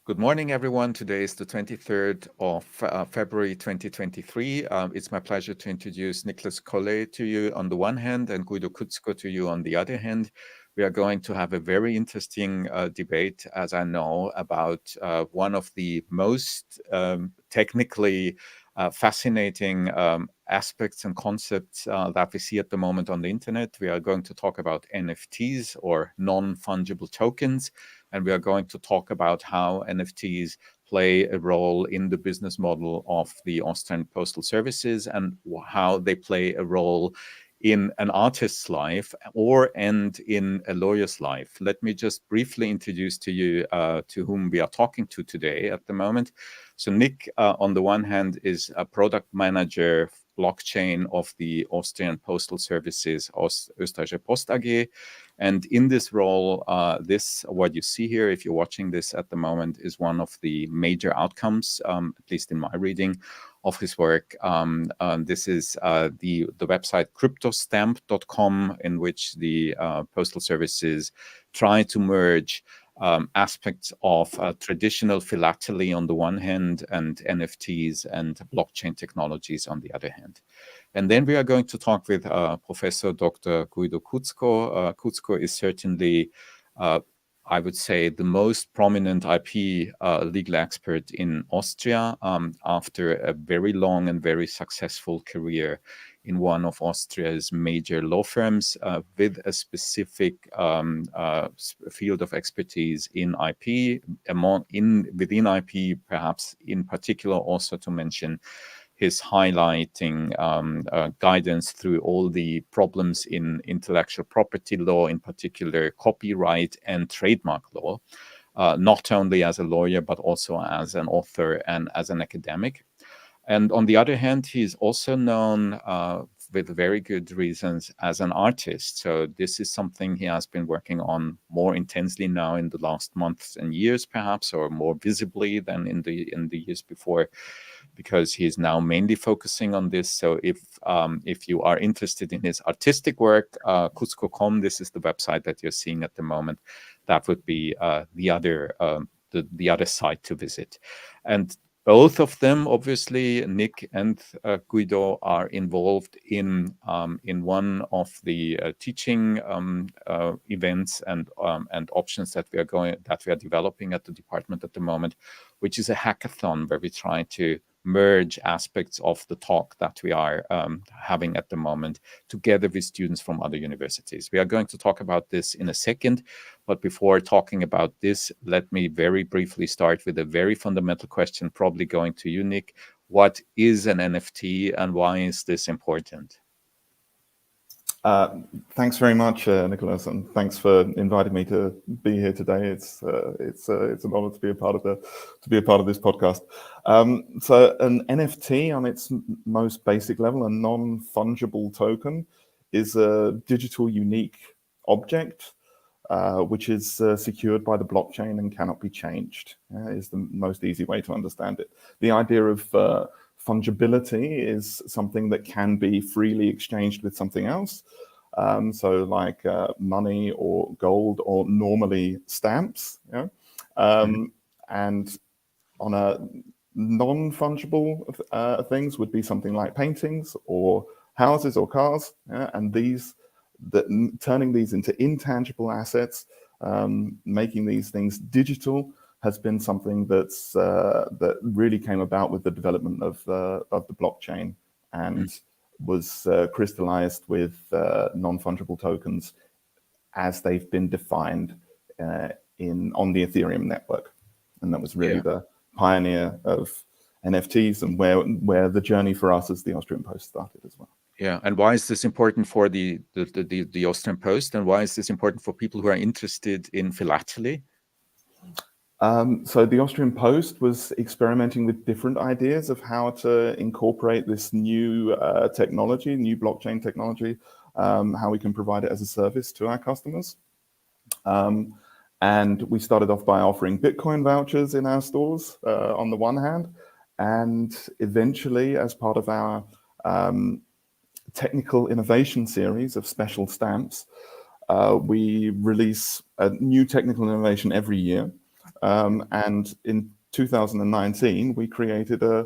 Good morning, everyone. Today is the 23rd of February 2023. It's my pleasure to introduce Nicolas Collet to you on the one hand and Guido Kucsko to you on the other hand. We are going to have a very interesting debate, as I know, about one of the most technically fascinating aspects and concepts that we see at the moment on the internet. We are going to talk about NFTs, or non-fungible tokens, and we are going to talk about how NFTs play a role in the business model of the Austrian Postal Services and how they play a role in an artist's life and in a lawyer's life. Let me just briefly introduce to you to whom we are talking to today at the moment. So Nick, on the one hand, is a product manager blockchain of the Austrian Postal Services, Österreichische Post AG. And in this role, what you see here, if you're watching this at the moment, is one of the major outcomes, at least in my reading, of his work. This is the website cryptostamp.com, in which the Postal Services try to merge aspects of traditional philately on the one hand and NFTs and blockchain technologies on the other hand. And then we are going to talk with Professor Dr. Guido Kucsko. Kucsko is certainly, I would say, the most prominent IP legal expert in Austria after a very long and very successful career in one of Austria's major law firms with a specific field of expertise in IP, within IP, perhaps in particular also to mention his highlighting guidance through all the problems in intellectual property law, in particular copyright and trademark law, not only as a lawyer, but also as an author and as an academic. And on the other hand, he's also known with very good reasons as an artist. So this is something he has been working on more intensely now in the last months and years, perhaps, or more visibly than in the years before, because he is now mainly focusing on this. So if you are interested in his artistic work, Kucsko.com, this is the website that you're seeing at the moment. That would be the other site to visit. And both of them, obviously, Nick and Guido, are involved in one of the teaching events and options that we are developing at the department at the moment, which is a hackathon where we try to merge aspects of the talk that we are having at the moment together with students from other universities. We are going to talk about this in a second, but before talking about this, let me very briefly start with a very fundamental question, probably going to you, Nick. What is an NFT and why is this important? Thanks very much, Nicolas, and thanks for inviting me to be here today. It's an honor to be a part of this podcast. So an NFT, on its most basic level, a non-fungible token, is a digital unique object which is secured by the blockchain and cannot be changed. Is the most easy way to understand it. The idea of fungibility is something that can be freely exchanged with something else. So like money or gold or normally stamps. And on a non-fungible things would be something like paintings or houses or cars. And turning these into intangible assets, making these things digital, has been something that really came about with the development of the blockchain and was crystallized with non-fungible tokens as they've been defined on the Ethereum network. And that was really the pioneer of NFTs and where the journey for us as the Austrian Post started as well. Yeah, and why is this important for the Austrian Post, and why is this important for people who are interested in philately? So the Austrian Post was experimenting with different ideas of how to incorporate this new technology, new blockchain technology, how we can provide it as a service to our customers. And we started off by offering Bitcoin vouchers in our stores on the one hand, and eventually, as part of our technical innovation series of special stamps, we release a new technical innovation every year. And in 2019, we created a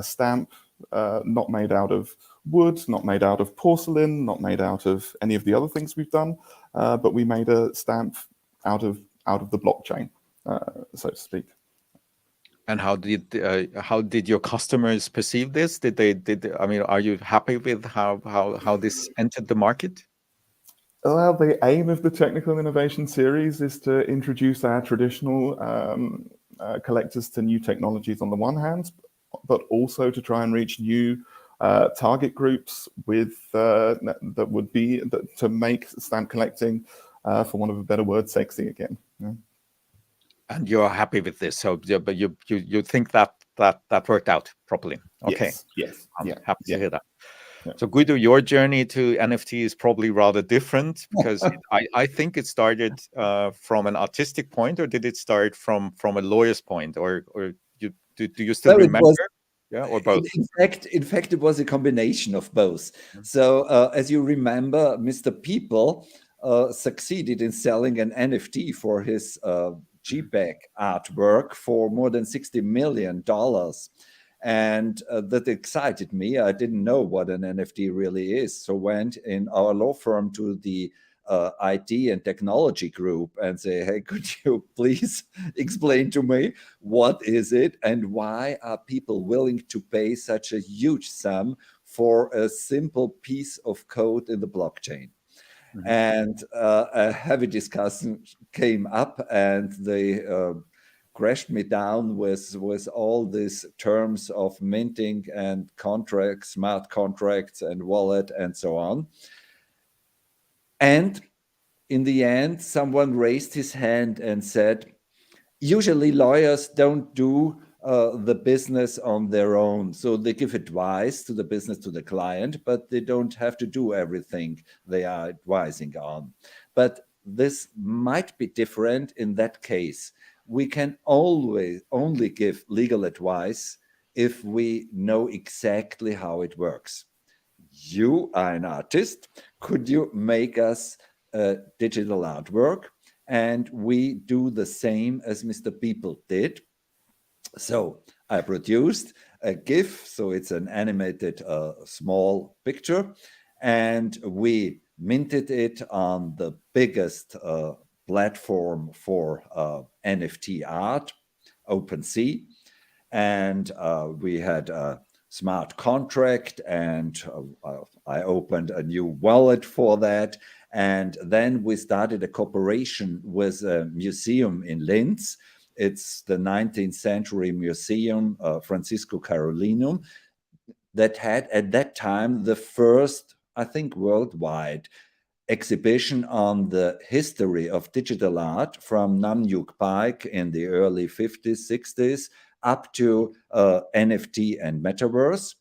stamp not made out of wood, not made out of porcelain, not made out of any of the other things we've done, but we made a stamp out of the blockchain, so to speak. And how did your customers perceive this? I mean, are you happy with how this entered the market? Well, the aim of the Technical Innovation Series is to introduce our traditional collectors to new technologies on the one hand, but also to try and reach new target groups with that would be to make stamp collecting, for want of a better word, sexy again. Yeah. And you're happy with this, so but you think that worked out properly? Okay. Yes. I'm Yeah. happy to hear that. Yeah. So Guido, your journey to NFT is probably rather different, because I think it started from an artistic point, or did it start from a lawyer's point, or do you still remember? Yeah, or both? In fact, it was a combination of both. So, as you remember, Mr. People succeeded in selling an NFT for his JPEG artwork for more than $60 million. And that excited me. I didn't know what an NFT really is. So went in our law firm to the IT and technology group and say, hey, could you please explain to me what is it and why are people willing to pay such a huge sum for a simple piece of code in the blockchain? Mm-hmm. And a heavy discussion came up, and they crashed me down with all these terms of minting and contracts, smart contracts and wallet and so on. And in the end, someone raised his hand and said, usually lawyers don't do the business on their own. So they give advice to the business, to the client, but they don't have to do everything they are advising on. But this might be different in that case. We can always only give legal advice if we know exactly how it works. You are an artist. Could you make us a digital artwork? And we do the same as Mr. People did. So I produced a GIF, so it's an animated small picture, and we minted it on the biggest platform for NFT art, OpenSea, and we had a smart contract, and I opened a new wallet for that. And then we started a cooperation with a museum in Linz. It's the 19th century museum, Francisco Carolinum, that had at that time the first, I think, worldwide exhibition on the history of digital art from Namyuk Pike in the early 50s, 60s, up to NFT and metaverse.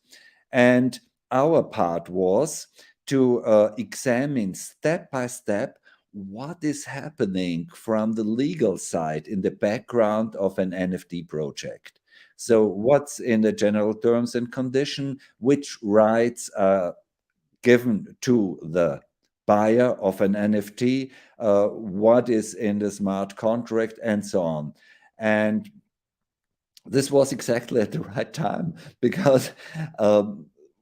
And our part was to examine step by step what is happening from the legal side in the background of an NFT project. So what's in the general terms and condition, which rights are given to the buyer of an NFT, what is in the smart contract, and so on. And this was exactly at the right time, because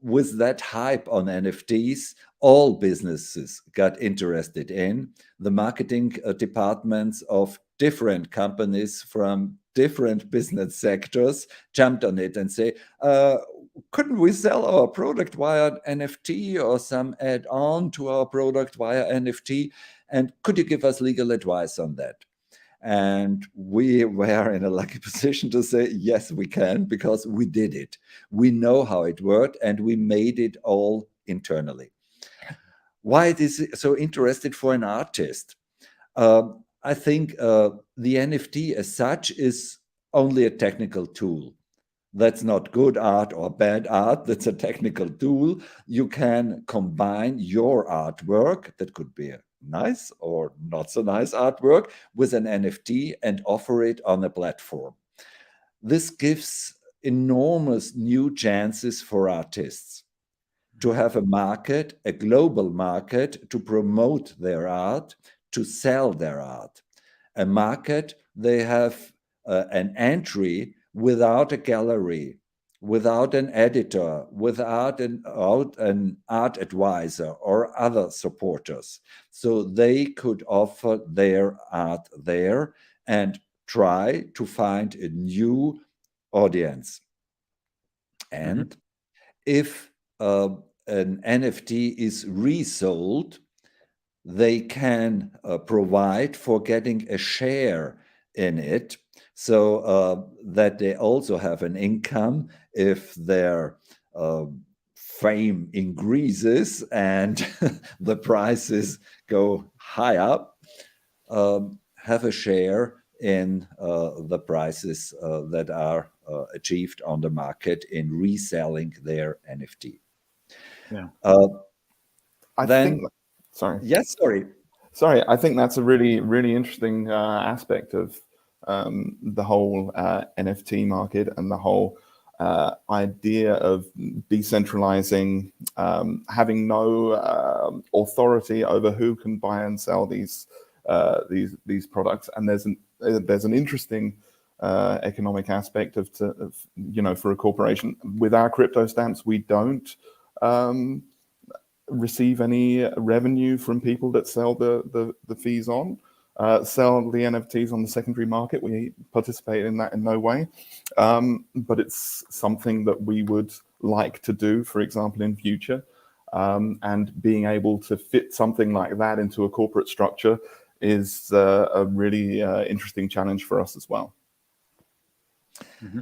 with that hype on NFTs, all businesses got interested in. The marketing departments of different companies from different business sectors jumped on it and say, couldn't we sell our product via NFT or some add-on to our product via NFT? And could you give us legal advice on that? And we were in a lucky position to say, yes, we can, because we did it. We know how it worked, and we made it all internally. Why it is so interesting for an artist? I think the NFT as such is only a technical tool. That's not good art or bad art. That's a technical tool. You can combine your artwork, that could be a nice or not so nice artwork, with an NFT and offer it on a platform. This gives enormous new chances for artists to have a market, a global market, to promote their art, to sell their art. a market, they have an entry without a gallery, without an editor, without an art advisor or other supporters. So they could offer their art there and try to find a new audience. And if an NFT is resold, they can provide for getting a share in it, so that they also have an income if their fame increases and the prices go high up, have a share in the prices that are achieved on the market in reselling their NFT. Yeah. Sorry. Yes, sorry. Sorry, I think that's a really, really interesting aspect of the whole NFT market and the whole idea of decentralizing, having no authority over who can buy and sell these products. And there's an interesting economic aspect of for a corporation. With our crypto stamps, we don't receive any revenue from people that sell the fees on. Sell the NFTs on the secondary market. We participate in that in no way. But it's something that we would like to do, for example, in future. And being able to fit something like that into a corporate structure is a really interesting challenge for us as well. Mm-hmm.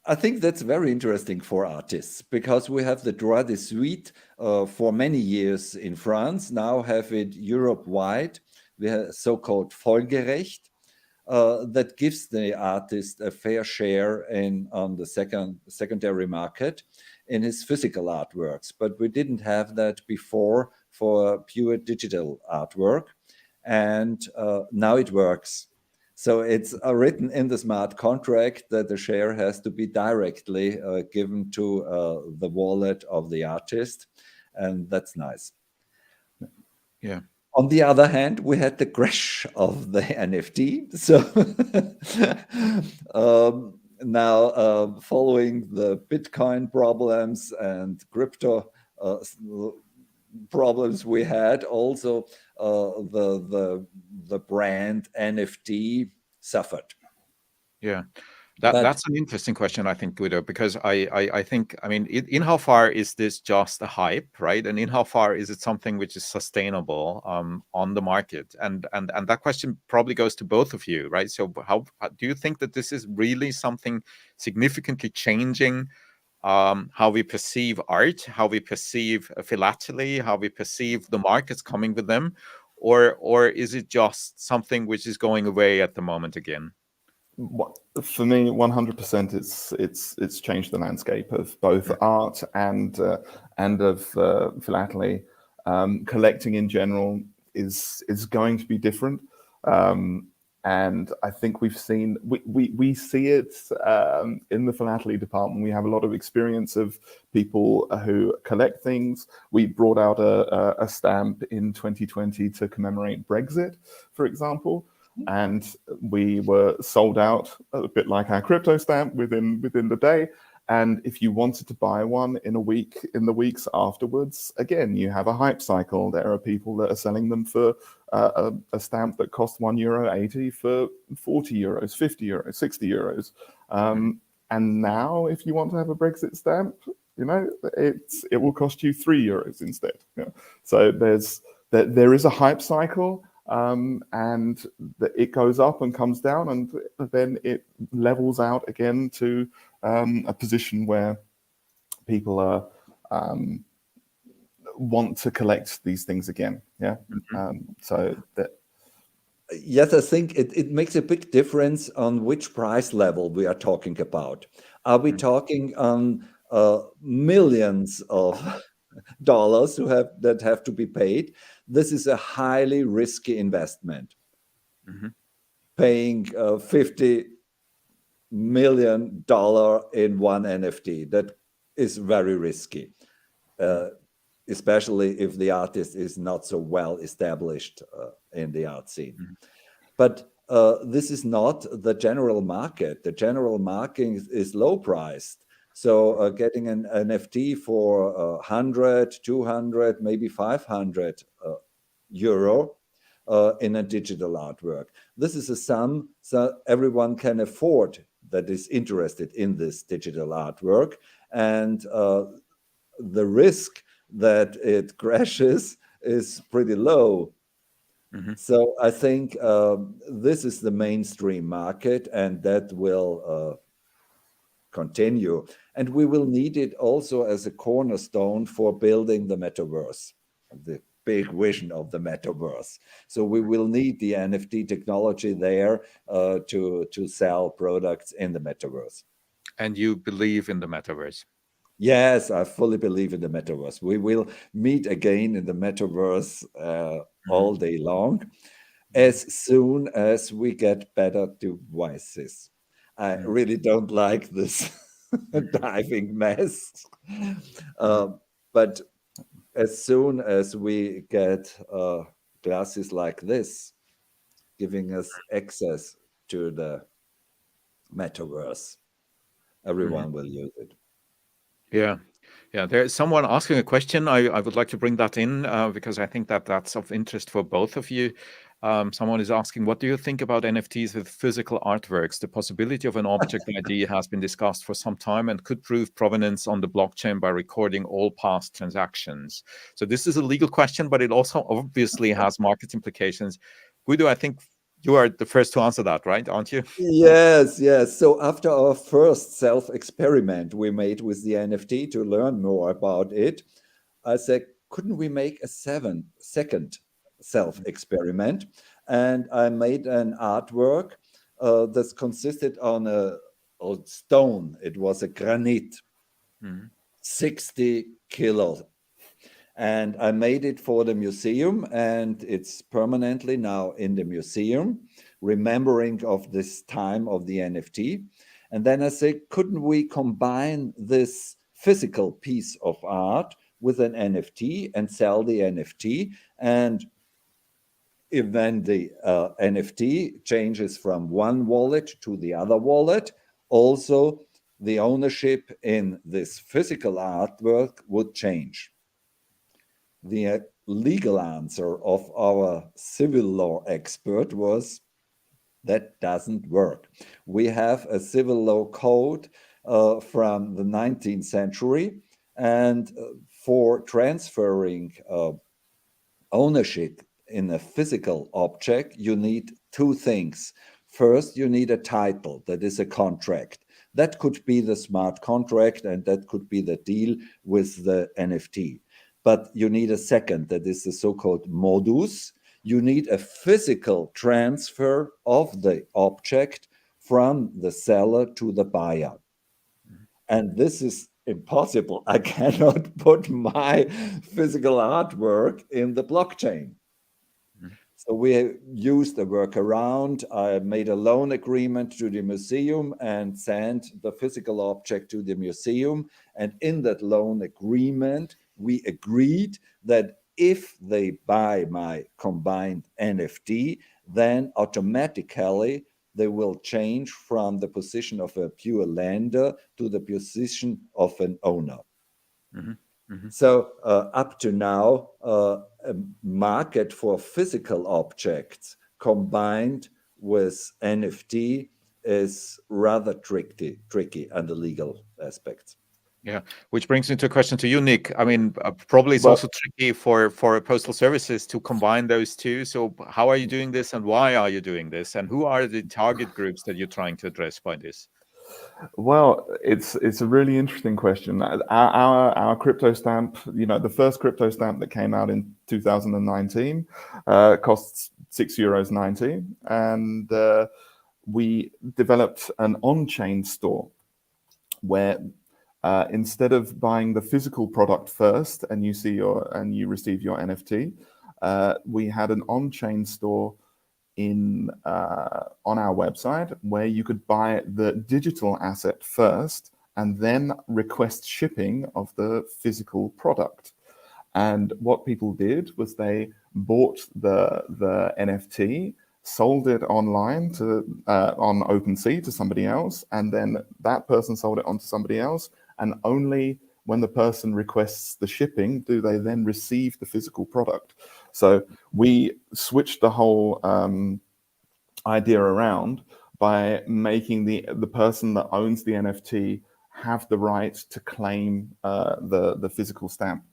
I think that's very interesting for artists, because we have the droit de suite for many years in France, now have it Europe-wide. We have so-called Folgerecht that gives the artist a fair share on the secondary market in his physical artworks. But we didn't have that before for pure digital artwork. And now it works. So it's written in the smart contract that the share has to be directly given to the wallet of the artist. And that's nice. Yeah. On the other hand, we had the crash of the NFT. So now, following the Bitcoin problems and crypto problems we had, also the brand NFT suffered. Yeah. That's an interesting question, I think, Guido, because I think, I mean, in how far is this just a hype, right? And in how far is it something which is sustainable on the market? And that question probably goes to both of you, right? So how do you think that this is really something significantly changing how we perceive art, how we perceive philately, how we perceive the markets coming with them? Or is it just something which is going away at the moment again? For me, 100%, it's changed the landscape of both art and of philately. Collecting in general is going to be different, and I think we see it in the philately department. We have a lot of experience of people who collect things. We brought out a stamp in 2020 to commemorate Brexit, for example. And we were sold out, a bit like our crypto stamp, within the day. And if you wanted to buy one in the weeks afterwards, again, you have a hype cycle. There are people that are selling them for a stamp that costs €1.80 for €40, €50, €60. And now, if you want to have a Brexit stamp, it will cost you €3 instead. Yeah. So there is a hype cycle. And it goes up and comes down, and then it levels out again to a position where people want to collect these things again. Yeah. Yes, I think it makes a big difference on which price level we are talking about. Are we talking on millions of dollars that have to be paid? This is a highly risky investment. Paying $50 million in one NFT, that is very risky, especially if the artist is not so well established in the art scene. But this is not the general market. The general market is low priced. So getting an NFT for 100, 200, maybe 500 euro in a digital artwork. This is a sum so everyone can afford that is interested in this digital artwork. And the risk that it crashes is pretty low. So I think this is the mainstream market, and that will continue. And we will need it also as a cornerstone for building the metaverse, the big vision of the metaverse. So we will need the NFT technology there to sell products in the metaverse. And you believe in the metaverse? Yes, I fully believe in the metaverse. We will meet again in the metaverse all day long, as soon as we get better devices. I really don't like this diving mess. But as soon as we get glasses like this, giving us access to the metaverse, everyone will use it. Yeah. Yeah, there's someone asking a question. I would like to bring that in because I think that that's of interest for both of you. Someone is asking, what do you think about NFTs with physical artworks? The possibility of an object ID has been discussed for some time and could prove provenance on the blockchain by recording all past transactions. So this is a legal question, but it also obviously has market implications. Guido, I think you are the first to answer that, right? Aren't you? Yes, yes. So after our first self-experiment we made with the NFT to learn more about it, I said, couldn't we make a second self-experiment? And I made an artwork that consisted on a stone. It was a granite, 60 kilos. And I made it for the museum, and it's permanently now in the museum, remembering of this time of the NFT. And then I said, couldn't we combine this physical piece of art with an NFT and sell the NFT? And if then the NFT changes from one wallet to the other wallet, also the ownership in this physical artwork would change. The legal answer of our civil law expert was that doesn't work. We have a civil law code from the 19th century, and for transferring ownership in a physical object, you need two things. First, you need a title, that is a contract. That could be the smart contract, and that could be the deal with the NFT. But you need a second, that is the so-called modus. You need a physical transfer of the object from the seller to the buyer. And this is impossible. I cannot put my physical artwork in the blockchain. So we used a workaround. I made a loan agreement to the museum and sent the physical object to the museum. And in that loan agreement, we agreed that if they buy my combined NFT, then automatically they will change from the position of a pure lender to the position of an owner. So up to now, a market for physical objects combined with NFT is rather tricky under legal aspects. Yeah, which brings me to a question to you, Nick. I mean, probably it's also tricky for postal services to combine those two. So how are you doing this, and why are you doing this, and who are the target groups that you're trying to address by this? Well, it's a really interesting question. Our crypto stamp, the first crypto stamp that came out in 2019 costs €6.90, and we developed an on-chain store where instead of buying the physical product first and you receive your NFT, we had an on-chain store on our website where you could buy the digital asset first and then request shipping of the physical product. And what people did was they bought the NFT sold it online to on OpenSea to somebody else, and then that person sold it on to somebody else, and only when the person requests the shipping do they then receive the physical product. So we switched the whole idea around by making the person that owns the NFT have the right to claim the physical stamp.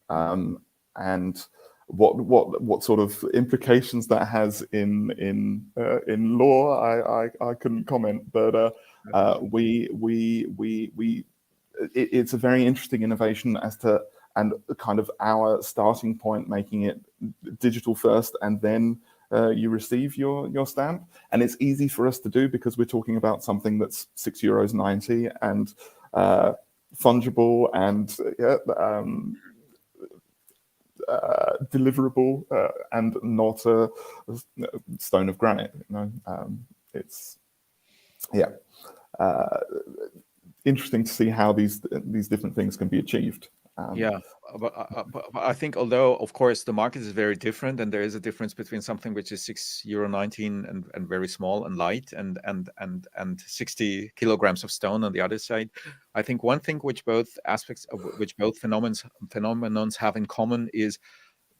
And what sort of implications that has in law, I couldn't comment, but it's a very interesting innovation as to, and kind of our starting point, making it digital first, and then you receive your stamp. And it's easy for us to do because we're talking about something that's €6.90 and fungible and deliverable, and not a stone of granite. It's interesting to see how these different things can be achieved. But I think, although of course the market is very different, and there is a difference between something which is €6.19 and very small and light, and 60 kilograms of stone on the other side. I think one thing which both phenomenons have in common is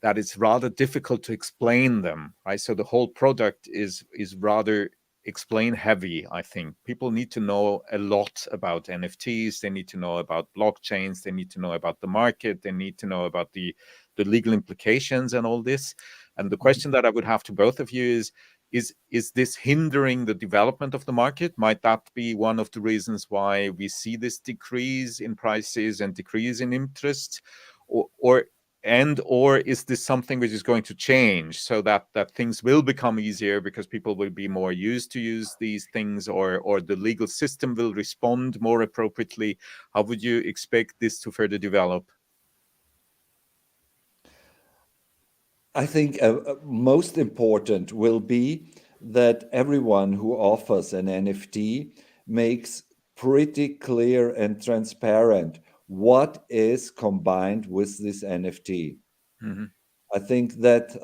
that it's rather difficult to explain them, right? So the whole product is rather explain heavy. I think people need to know a lot about NFTs. They need to know about blockchains. They need to know about the market. They need to know about the legal implications and all this. And the question that I would have to both of you is this hindering the development of the market? Might that be one of the reasons why we see this decrease in prices and decrease in interest, or is this something which is going to change so that things will become easier because people will be more used to use these things, or the legal system will respond more appropriately? How would you expect this to further develop? I think most important will be that everyone who offers an NFT makes pretty clear and transparent what is combined with this NFT. Mm-hmm. I think that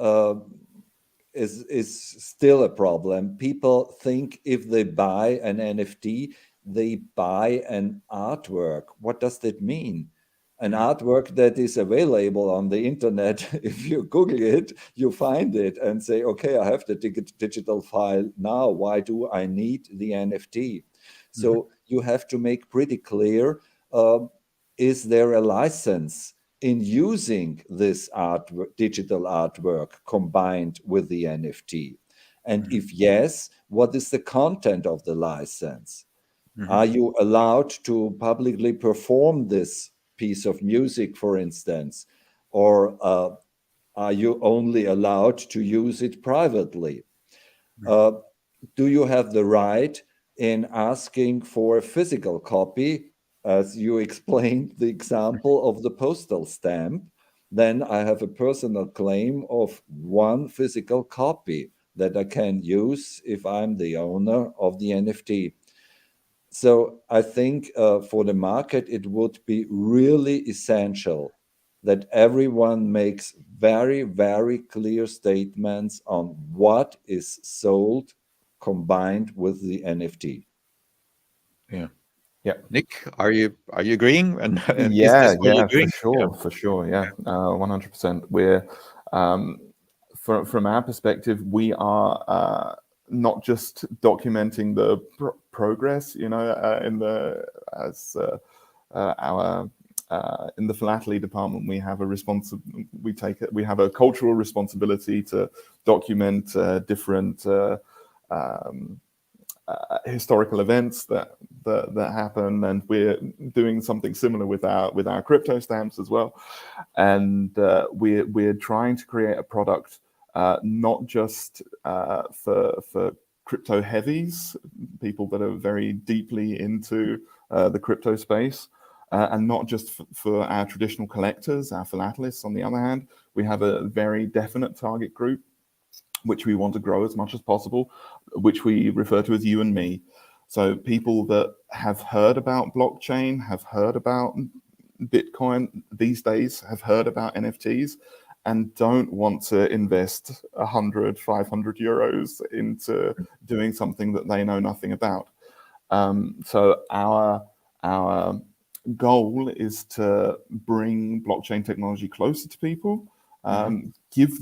is still a problem. People think if they buy an NFT, they buy an artwork. What does that mean? An artwork that is available on the internet. If you Google it, you find it and say, okay, I have the digital file now. Why do I need the NFT? So you have to make pretty clear, is there a license in using this digital artwork combined with the NFT? And if yes, what is the content of the license? Are you allowed to publicly perform this piece of music, for instance, or are you only allowed to use it privately? Do you have the right in asking for a physical copy, as you explained the example of the postal stamp? Then I have a personal claim of one physical copy that I can use if I'm the owner of the NFT. So I think for the market, it would be really essential that everyone makes very, very clear statements on what is sold combined with the NFT. Yeah. Nick, are you agreeing? And is this what you're doing? For sure. 100%. We're from our perspective, we are not just documenting the progress, in the in the philately department, we have we have a cultural responsibility to document different historical events that happen, and we're doing something similar with our crypto stamps as well. And we're trying to create a product not just for crypto heavies, people that are very deeply into the crypto space, and not just for our traditional collectors, our philatelists. On the other hand, we have a very definite target group which we want to grow as much as possible, which we refer to as you and me. So people that have heard about blockchain, have heard about Bitcoin, these days have heard about NFTs, and don't want to invest 100, 500 euros into doing something that they know nothing about. So our goal is to bring blockchain technology closer to people, give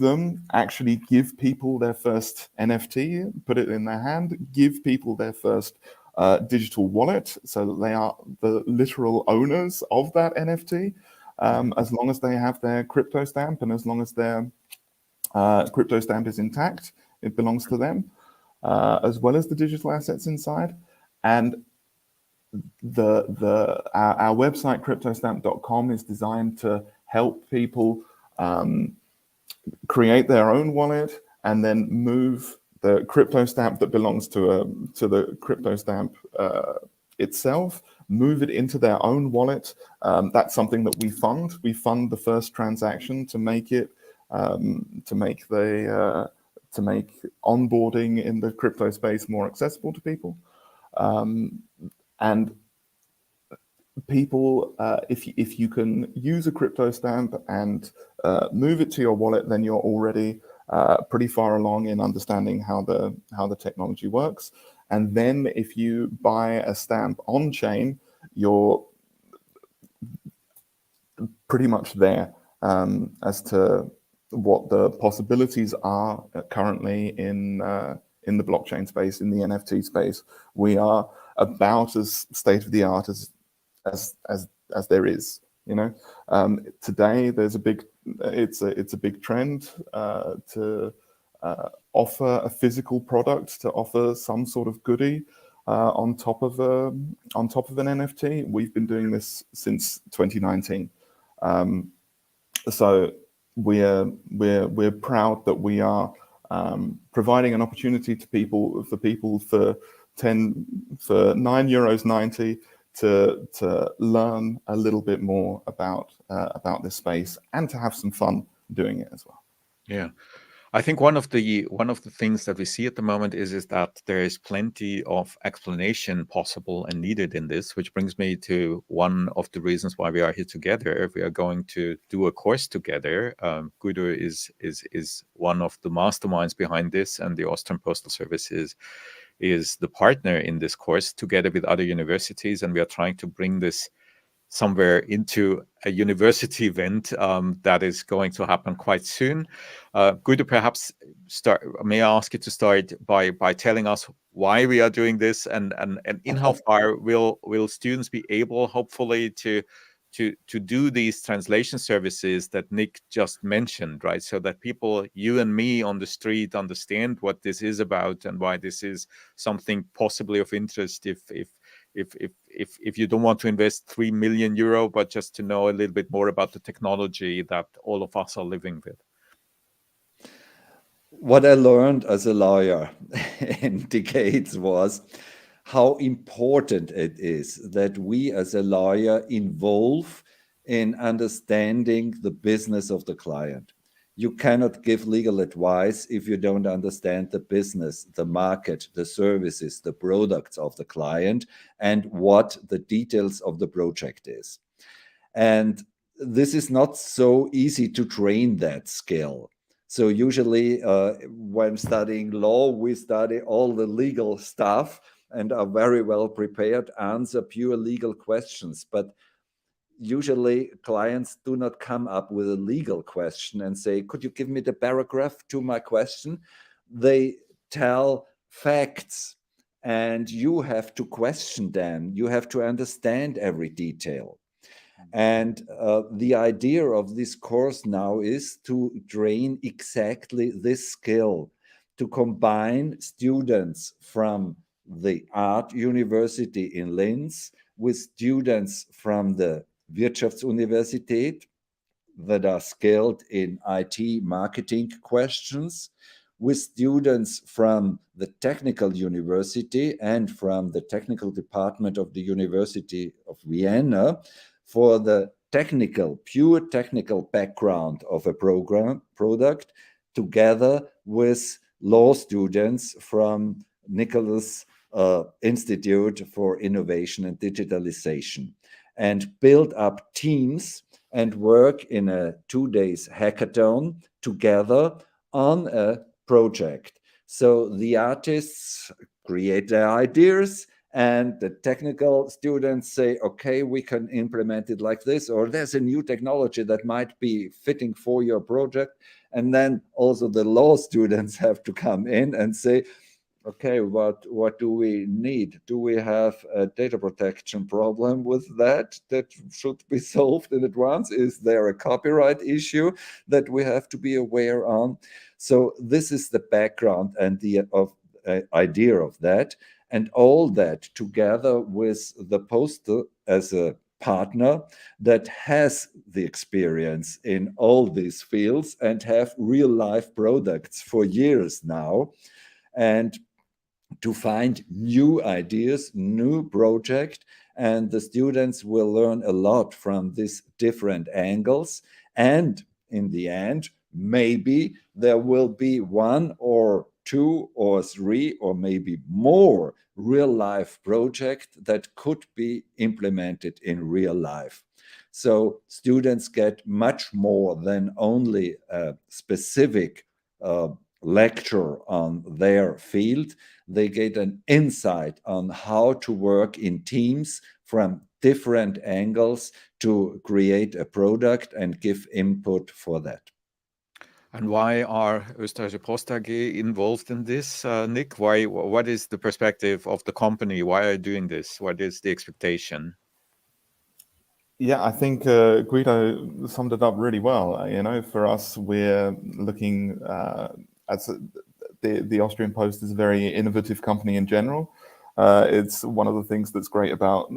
people their first NFT, put it in their hand, give people their first digital wallet so that they are the literal owners of that NFT, as long as they have their crypto stamp and as long as their crypto stamp is intact, it belongs to them, as well as the digital assets inside. And our website cryptostamp.com is designed to help people create their own wallet and then move the crypto stamp that belongs to the crypto stamp itself, move it into their own wallet. That's something that we fund. We fund the first transaction to make it to make onboarding in the crypto space more accessible to people. And people, if you can use a crypto stamp and move it to your wallet, then you're already pretty far along in understanding how the technology works. And then if you buy a stamp on chain, you're pretty much there as to what the possibilities are currently in the blockchain space, in the NFT space. We are about as state of the art as there is. Today there's a big trend to offer a physical product, to offer some sort of goodie on top of an NFT. We've been doing this since 2019, so we're proud that we are providing an opportunity to people for €9.90 to learn a little bit more about this space and to have some fun doing it as well. Yeah. I think one of the things that we see at the moment is that there is plenty of explanation possible and needed in this, which brings me to one of the reasons why we are here together. We are going to do a course together. Guido is one of the masterminds behind this, and the Austrian Postal Service is the partner in this course, together with other universities, and we are trying to bring this somewhere into a university event that is going to happen quite soon. Guido, perhaps may I ask you to start by telling us why we are doing this, and in how far will students be able, hopefully, to do these translation services that Nick just mentioned, right? So that people, you and me on the street, understand what this is about and why this is something possibly of interest if you don't want to invest €3 million, but just to know a little bit more about the technology that all of us are living with. What I learned as a lawyer in decades was how important it is that we as a lawyer involve in understanding the business of the client. You cannot give legal advice if you don't understand the business, the market, the services, the products of the client, and what the details of the project is. And this is not so easy to train that skill. So usually when studying law, we study all the legal stuff and are very well prepared, answer pure legal questions. But usually clients do not come up with a legal question and say, could you give me the paragraph to my question? They tell facts, and you have to question them. You have to understand every detail. And the idea of this course now is to train exactly this skill, to combine students from the art university in Linz with students from the Wirtschaftsuniversität that are skilled in IT marketing questions, with students from the technical university and from the technical department of the University of Vienna for the pure technical background of a product, together with law students from Nicolas Institute for Innovation and Digitalization, and build up teams and work in a 2 days hackathon together on a project. So the artists create their ideas, and the technical students say, okay, we can implement it like this, or there's a new technology that might be fitting for your project. And then also the law students have to come in and say, okay, what do we need? Do we have a data protection problem with that should be solved in advance? Is there a copyright issue that we have to be aware on? So this is the background and the idea of that, and all that together with the Postal as a partner that has the experience in all these fields and have real life products for years now, and to find new ideas, new project, and the students will learn a lot from these different angles. And in the end, maybe there will be 1 or 2 or 3 or maybe more real life projects that could be implemented in real life. So students get much more than only a specific lecture on their field. They get an insight on how to work in teams from different angles to create a product and give input for that. And why are Österreichische Post AG involved in this, Nick? What is the perspective of the company? Why are you doing this? What is the expectation? Yeah, I think Guido summed it up really well. For us, we're looking at the Austrian Post is a very innovative company in general. It's one of the things that's great about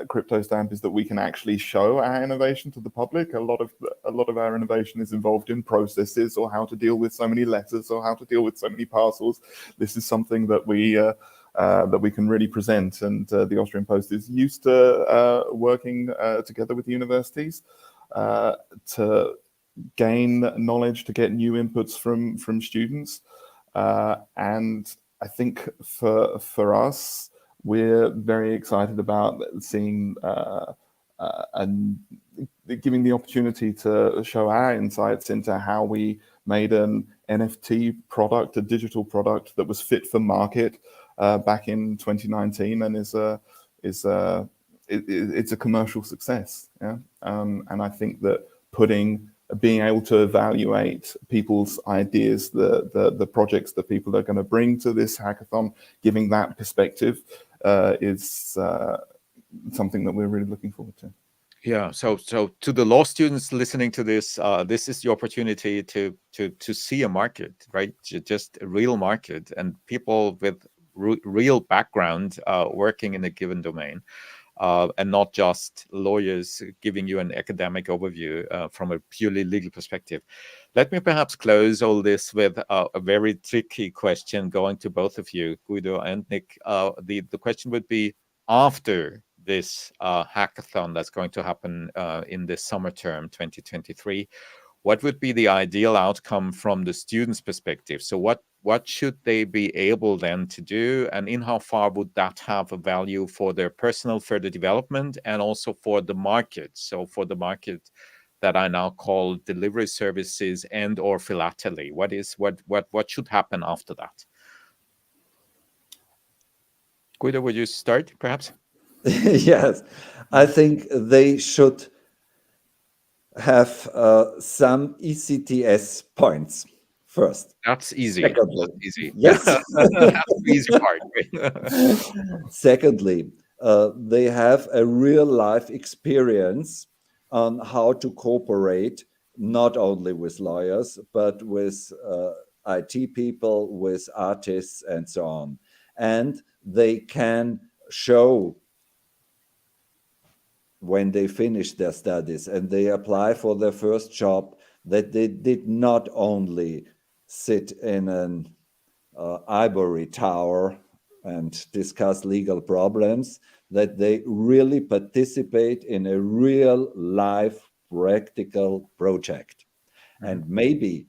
CryptoStamp is that we can actually show our innovation to the public. A lot of our innovation is involved in processes, or how to deal with so many letters, or how to deal with so many parcels. This is something that we can really present, and the Austrian Post is used to working together with universities to gain knowledge, to get new inputs from students. And I think for us, we're very excited about seeing and giving the opportunity to show our insights into how we made an NFT product, a digital product that was fit for market back in 2019, and it's a commercial success. Yeah, and I think that being able to evaluate people's ideas, the projects that people are going to bring to this hackathon, giving that perspective is something that we're really looking forward to. Yeah. So to the law students listening to this, this is the opportunity to see a market, right? Just a real market, and people with real background working in a given domain. And not just lawyers giving you an academic overview from a purely legal perspective. Let me perhaps close all this with a very tricky question going to both of you, Guido and Nick. The question would be, after this hackathon that's going to happen in this summer term 2023, what would be the ideal outcome from the students' perspective? So what should they be able then to do, and in how far would that have a value for their personal further development and also for the market? So for the market that I now call delivery services and or philately, what should happen after that? Guido, would you start perhaps? Yes, I think they should have some ECTS points first. That's easy. Secondly, That's easy. yes. That's the easy part. Secondly, they have a real life experience on how to cooperate, not only with lawyers, but with IT people, with artists, and so on. And they can show, when they finish their studies and they apply for their first job, that they did not only sit in an ivory tower and discuss legal problems, that they really participate in a real life practical project. And maybe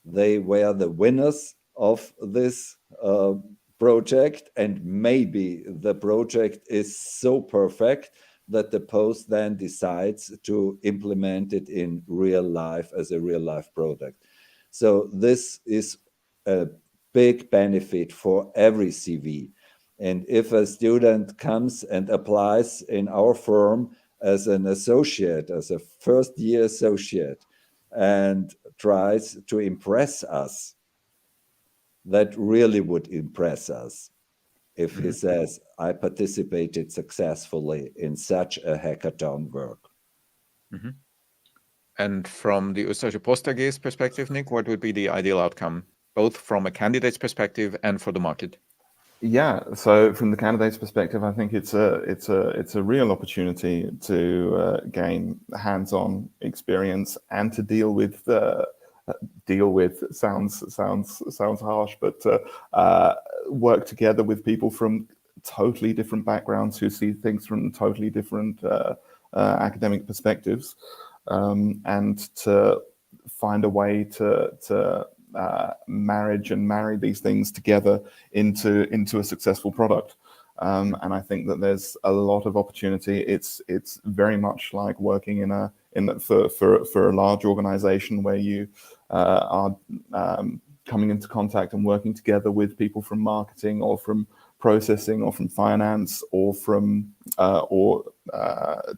they were the winners of this project, and maybe the project is so perfect that the post then decides to implement it in real life as a real life product. So this is a big benefit for every CV. And if a student comes and applies in our firm as an associate, as a first-year associate, and tries to impress us, that really would impress us if he says, I participated successfully in such a hackathon work. And from the Österreichische Post AG's perspective, Nick, what would be the ideal outcome, both from a candidate's perspective and for the market? Yeah, so from the candidate's perspective, I think it's a real opportunity to gain hands-on experience and to deal with sounds harsh, but work together with people from totally different backgrounds who see things from totally different academic perspectives, and to find a way to marry these things together into a successful product. And I think that there's a lot of opportunity. It's very much like working for a large organization where you are coming into contact and working together with people from marketing or from processing or from finance or from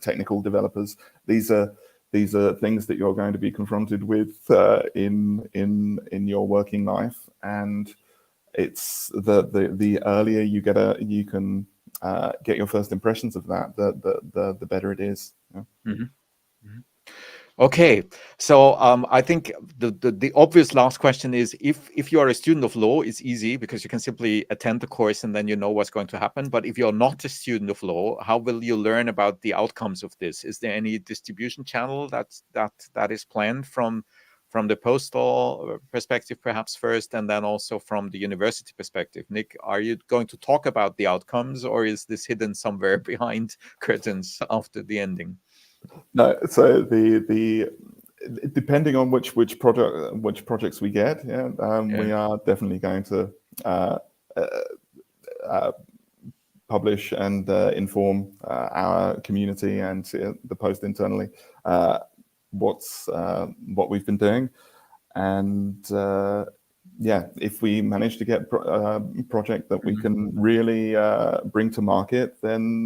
technical developers. These are things that you're going to be confronted with in your working life, and it's the earlier you can get your first impressions of that, the better it is. Yeah. Okay, so I think the obvious last question is, if you are a student of law, it's easy because you can simply attend the course and then you know what's going to happen. But if you're not a student of law, how will you learn about the outcomes of this? Is there any distribution channel that is planned from the postal perspective, perhaps first, and then also from the university perspective? Nick, are you going to talk about the outcomes, or is this hidden somewhere behind curtains after the ending? No, so the depending on which projects we get, we are definitely going to publish and inform our community and the post internally what we've been doing, and if we manage to get a project that we can really bring to market, then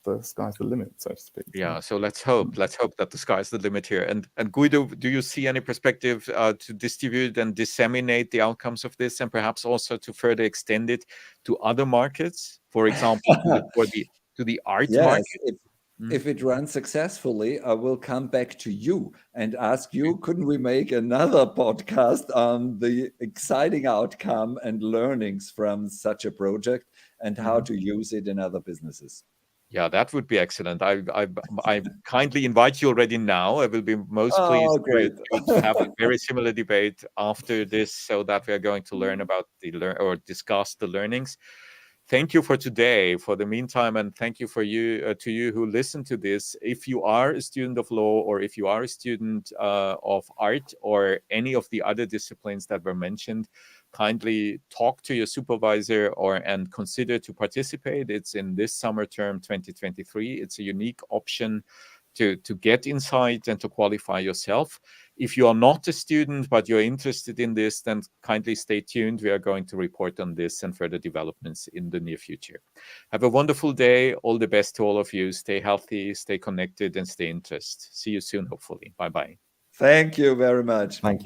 the sky's the limit, so to speak. Yeah, so let's hope that the sky's the limit here. And Guido, do you see any perspective to distribute and disseminate the outcomes of this, and perhaps also to further extend it to other markets, for example, to the art market? If it runs successfully, I will come back to you and ask you, couldn't we make another podcast on the exciting outcome and learnings from such a project and how to use it in other businesses? Yeah, that would be excellent. I kindly invite you already now. I will be most pleased to have a very similar debate after this, so that we are going to learn about discuss the learnings. Thank you for today, for the meantime, and thank you to you who listen to this. If you are a student of law, or if you are a student of art or any of the other disciplines that were mentioned, kindly talk to your supervisor and consider to participate. It's in this summer term 2023. It's a unique option to get insight and to qualify yourself. If you are not a student but you're interested in this, then kindly stay tuned. We are going to report on this and further developments in the near future. Have a wonderful day. All the best to all of you. Stay healthy, stay connected, and stay interested. See you soon, hopefully. Bye-bye. Thank you very much. Thank you.